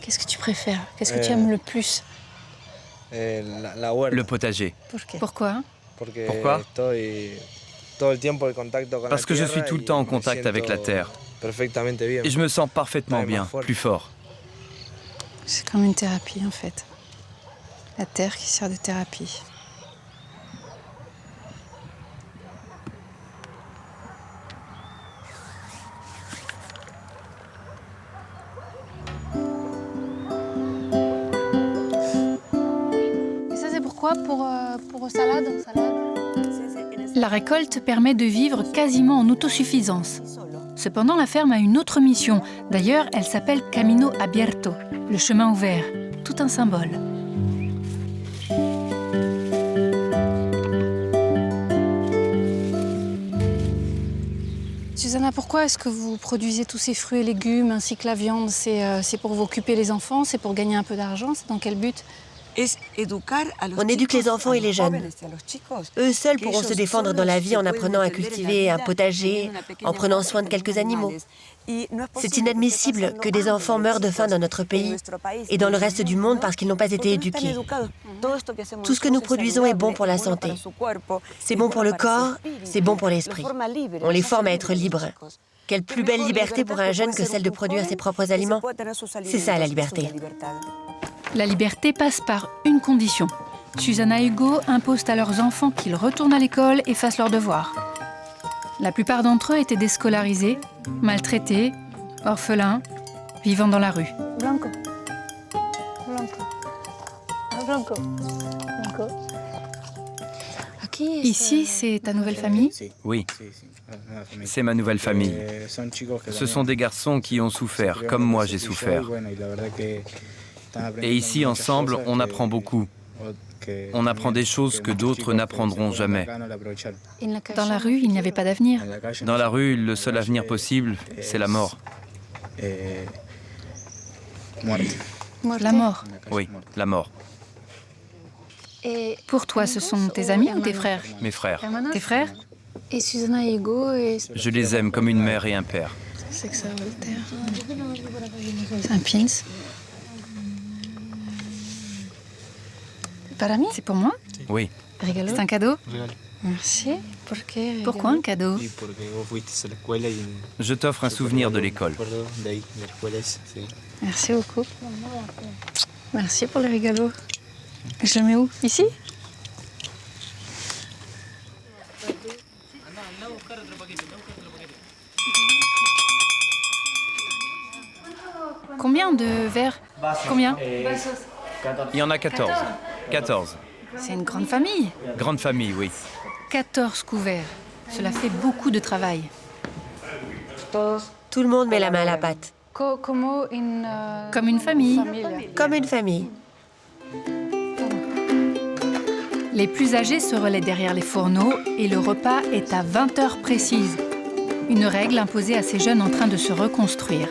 Speaker 1: Qu'est-ce que tu préfères? Qu'est-ce que tu aimes le plus?
Speaker 11: Le potager.
Speaker 1: Pourquoi?
Speaker 11: Pourquoi? Parce que je suis tout le temps en contact avec la terre. Et je me sens parfaitement bien, plus fort.
Speaker 1: C'est comme une thérapie en fait. La terre qui sert de thérapie. Et ça c'est pourquoi pour salade?
Speaker 2: La récolte permet de vivre quasiment en autosuffisance. Cependant, la ferme a une autre mission. D'ailleurs, elle s'appelle Camino Abierto, le chemin ouvert, tout un symbole.
Speaker 1: Susanna, pourquoi est-ce que vous produisez tous ces fruits et légumes ainsi que la viande? C'est pour vous occuper les enfants? C'est pour gagner un peu d'argent? C'est dans quel but?
Speaker 4: On éduque les enfants et les jeunes. Eux seuls pourront se défendre dans la vie en apprenant à cultiver un potager, en prenant soin de quelques animaux. C'est inadmissible que des enfants meurent de faim dans notre pays et dans le reste du monde parce qu'ils n'ont pas été éduqués. Tout ce que nous produisons est bon pour la santé. C'est bon pour le corps, c'est bon pour l'esprit. On les forme à être libres. Quelle plus belle liberté pour un jeune que celle de produire ses propres aliments? C'est ça la liberté.
Speaker 2: La liberté passe par une condition. Susanna et Hugo imposent à leurs enfants qu'ils retournent à l'école et fassent leurs devoirs. La plupart d'entre eux étaient déscolarisés, maltraités, orphelins, vivant dans la rue.
Speaker 1: Blanco. Blanco. Ah, Blanco. Blanco.
Speaker 2: Ici, c'est ta nouvelle famille?
Speaker 11: Oui, c'est ma nouvelle famille. Ce sont des garçons qui ont souffert, comme moi j'ai souffert. Et ici, ensemble, on apprend beaucoup. On apprend des choses que d'autres n'apprendront jamais.
Speaker 2: Dans la rue, il n'y avait pas d'avenir.
Speaker 11: Dans la rue, le seul avenir possible, c'est la mort.
Speaker 2: La mort.
Speaker 11: Oui, la mort.
Speaker 1: Et
Speaker 2: pour toi, ce sont tes amis ou tes frères?
Speaker 11: Mes frères.
Speaker 2: Tes frères?
Speaker 1: Et Susanna et Hugo
Speaker 11: Je les aime comme une mère et un père.
Speaker 1: C'est que ça, Voltaire. C'est un pins.
Speaker 2: C'est pour moi?
Speaker 11: Oui.
Speaker 2: C'est un cadeau?
Speaker 1: Merci.
Speaker 2: Pourquoi un cadeau?
Speaker 11: Je t'offre un souvenir de l'école.
Speaker 1: Merci beaucoup. Merci pour les régalos. Je le mets où? Ici?
Speaker 2: Combien de verres? Combien?
Speaker 11: Il y en a 14. 14.
Speaker 2: C'est une grande famille.
Speaker 11: Grande famille, oui.
Speaker 2: 14 couverts. Cela fait beaucoup de travail.
Speaker 4: Tout le monde met la main à la pâte.
Speaker 2: Comme une famille.
Speaker 4: Comme une famille.
Speaker 2: Les plus âgés se relaient derrière les fourneaux et le repas est à 20 heures précises. Une règle imposée à ces jeunes en train de se reconstruire.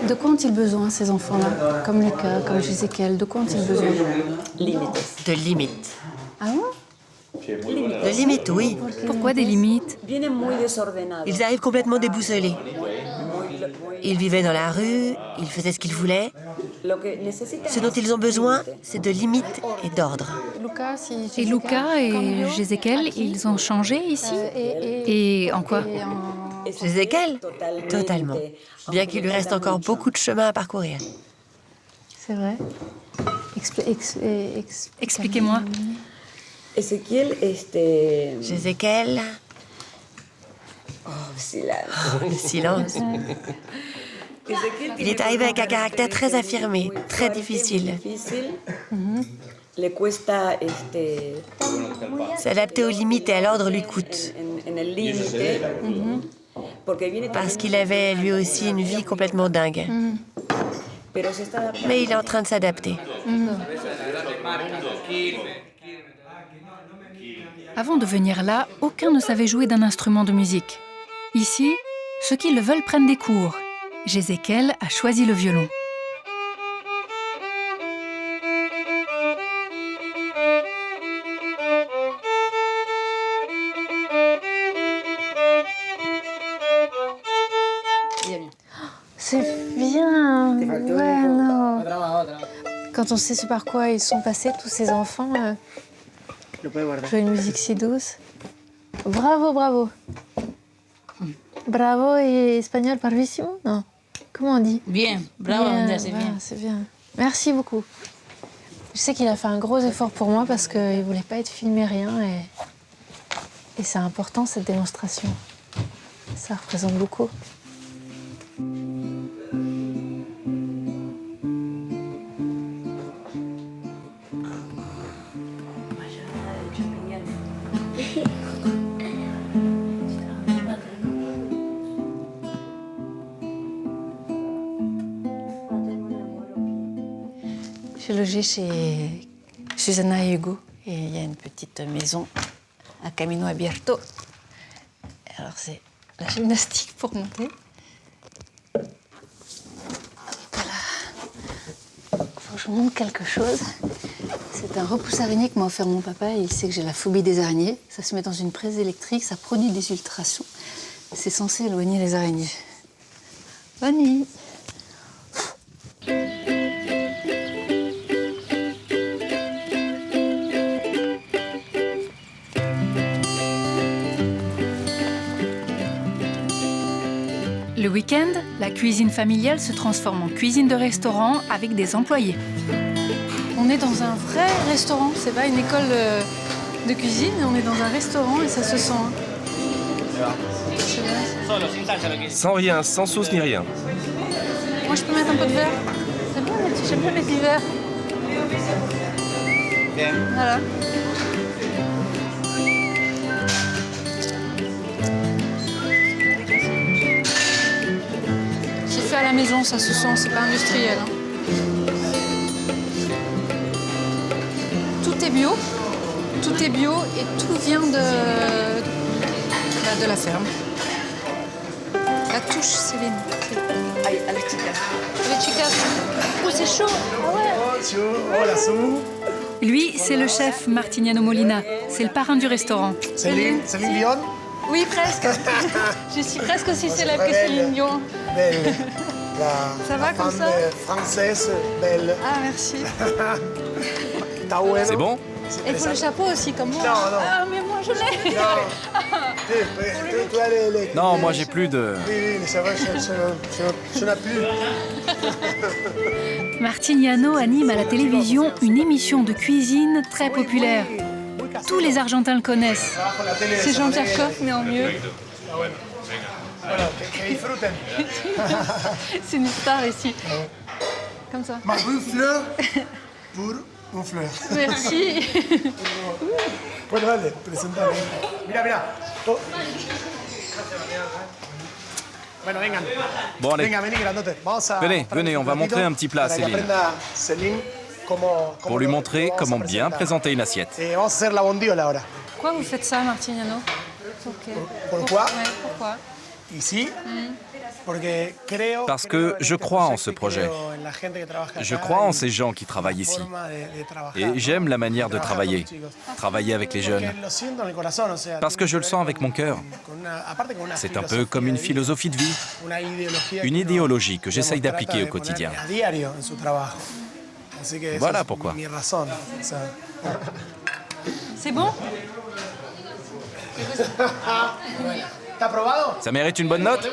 Speaker 1: De quoi ont-ils besoin, ces enfants-là? Comme Lucas, comme Jézéchiel, de quoi ont-ils besoin?
Speaker 4: De limites.
Speaker 1: Ah bon?
Speaker 4: De limites, oui.
Speaker 2: Pourquoi des limites?
Speaker 4: Ils arrivent complètement déboussolés. Ils vivaient dans la rue, ils faisaient ce qu'ils voulaient. Ce dont ils ont besoin, c'est de limites et d'ordre.
Speaker 2: Et Lucas et Jézéchiel, ils ont changé ici? Et en quoi?
Speaker 4: Jézéchiel? Totalement. Bien qu'il lui reste encore beaucoup de chemin à parcourir.
Speaker 1: C'est vrai?
Speaker 2: Expliquez-moi.
Speaker 4: Jézéchiel. Le silence. Il est arrivé avec un caractère très affirmé, très difficile. S'adapter aux limites et à l'ordre lui coûte. Parce qu'il avait lui aussi une vie complètement dingue. Mais il est en train de s'adapter.
Speaker 2: Avant de venir là, aucun ne savait jouer d'un instrument de musique. Ici, ceux qui le veulent prennent des cours. Jézéchiel a choisi le violon.
Speaker 1: C'est bien. Bueno. Quand on sait ce par quoi ils sont passés, tous ces enfants, jouer une musique si douce. Bravo, bravo. Bravo et espagnol parvissimo, non? Comment on dit?
Speaker 13: Bien, bravo,
Speaker 1: bien,
Speaker 13: c'est
Speaker 1: voilà,
Speaker 13: bien.
Speaker 1: C'est bien. Merci beaucoup. Je sais qu'il a fait un gros effort pour moi parce qu'il ne voulait pas être filmé, rien. Et c'est important, cette démonstration. Ça représente beaucoup. Je suis logée chez Susana et Hugo. Et il y a une petite maison à Camino Abierto. Alors c'est la gymnastique pour monter. Voilà. Faut que je vous montre quelque chose. C'est un repousse-araignée que m'a offert mon papa. Il sait que j'ai la phobie des araignées. Ça se met dans une prise électrique, ça produit des ultrasons. C'est censé éloigner les araignées. Bonne nuit.
Speaker 2: Le week-end, la cuisine familiale se transforme en cuisine de restaurant avec des employés.
Speaker 1: On est dans un vrai restaurant, c'est pas une école de cuisine, on est dans un restaurant et ça se sent.
Speaker 7: Sans rien, sans sauce ni rien.
Speaker 1: Moi je peux mettre un peu de verre? C'est bien, j'aime bien les petits verres. Voilà. C'est fait à la maison, ça se sent, c'est pas industriel. Hein. Tout est bio et tout vient de la ferme. La touche, Céline.
Speaker 12: Ay, a las chicas.
Speaker 1: Les chicas. Oh, c'est chaud. Ah ouais.
Speaker 12: Hola, Su.
Speaker 2: Lui, c'est le chef Martiniano Molina. C'est le parrain du restaurant.
Speaker 12: Céline Dion.
Speaker 1: Oui, presque. Je suis presque aussi célèbre que Céline Dion.
Speaker 12: Belle.
Speaker 1: Ça va comme ça?
Speaker 12: Française, belle.
Speaker 1: Ah, merci.
Speaker 5: C'est bon?
Speaker 1: Et il faut le chapeau aussi, comme moi.
Speaker 12: Non, non.
Speaker 1: Ah, mais moi, je l'ai.
Speaker 5: Non, moi j'ai plus de...
Speaker 12: Oui, c'est vrai, je n'ai plus.
Speaker 2: Martiniano anime à la télévision une émission de cuisine très populaire. Tous les Argentins le connaissent.
Speaker 1: C'est Jean-Pierre Coff, mais en mieux. C'est une star ici. Comme ça.
Speaker 12: Ma rue fleur pour une fleur.
Speaker 1: Merci.
Speaker 12: Bueno, dale, presentame. Mira, mira. Oh. Bueno, vengan.
Speaker 5: Bon, allez.
Speaker 12: Venga, vení, grandote.
Speaker 5: Venez, on va montrer un petit plat à Céline. Pour lui montrer comment bien présenter une assiette.
Speaker 12: Et on va hacer la bondiola ahora.
Speaker 1: Pourquoi vous faites ça, Martiniano?
Speaker 12: Pourquoi?
Speaker 1: Pourquoi?
Speaker 12: Ici,
Speaker 5: parce que je crois en ce projet. Je crois en ces gens qui travaillent ici. Et j'aime la manière de travailler avec les jeunes. Parce que je le sens avec mon cœur. C'est un peu comme une philosophie de vie, une idéologie que j'essaye d'appliquer au quotidien. Voilà pourquoi.
Speaker 1: C'est bon?
Speaker 5: Ça mérite une bonne note?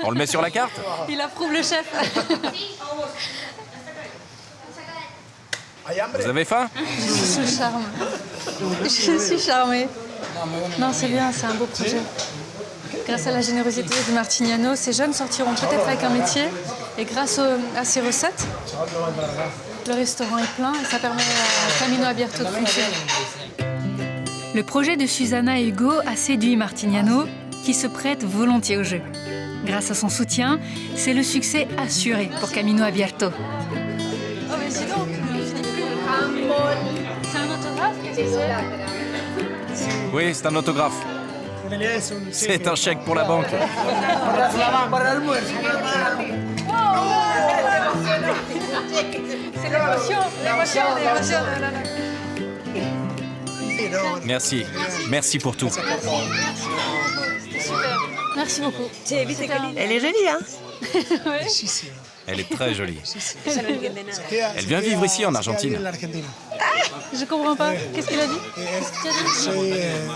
Speaker 5: On le met sur la carte?
Speaker 1: Il approuve le chef.
Speaker 5: Vous avez faim?
Speaker 1: Je suis sous le charme. Je suis charmée. Non, c'est bien, c'est un beau projet. Grâce à la générosité de Martiniano, ces jeunes sortiront peut-être avec un métier. Et grâce à ces recettes, le restaurant est plein et ça permet à Camino Abierto de fonctionner.
Speaker 2: Le projet de Susana et Hugo a séduit Martiniano, qui se prête volontiers au jeu. Grâce à son soutien, c'est le succès assuré pour Camino Abierto.
Speaker 1: Oh, mais dis donc, c'est un autographe?
Speaker 5: Oui, c'est un autographe. C'est un chèque pour la banque.
Speaker 1: C'est l'émotion.
Speaker 5: Merci. Merci pour tout.
Speaker 1: Merci beaucoup.
Speaker 4: Elle est jolie, hein?
Speaker 1: Ouais.
Speaker 5: Elle est très jolie. Elle vient vivre ici en Argentine.
Speaker 1: Je comprends pas. Qu'est-ce qu'il a dit?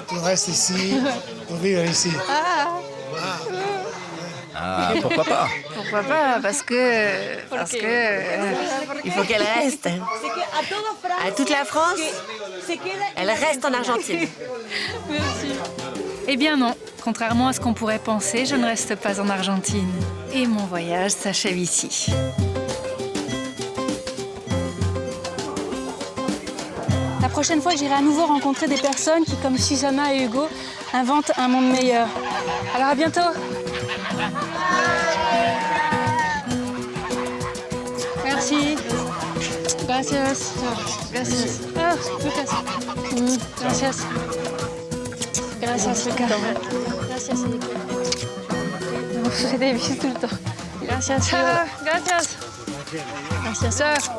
Speaker 12: Tu restes ici pour vivre ici.
Speaker 5: Ah, pourquoi pas?
Speaker 9: Pourquoi pas? Parce que...
Speaker 4: Il faut qu'elle reste. À toute la France, elle reste en Argentine.
Speaker 2: Eh bien non, contrairement à ce qu'on pourrait penser, je ne reste pas en Argentine. Et mon voyage s'achève ici.
Speaker 1: La prochaine fois, j'irai à nouveau rencontrer des personnes qui, comme Susanna et Hugo, inventent un monde meilleur. Alors à bientôt. Merci. Gracias. Gracias. Ah, Lucas. Gracias. Gracias, Lucas. Gracias, Nico. On fait des bisous tout le temps. Gracias. Gracias. Gracias.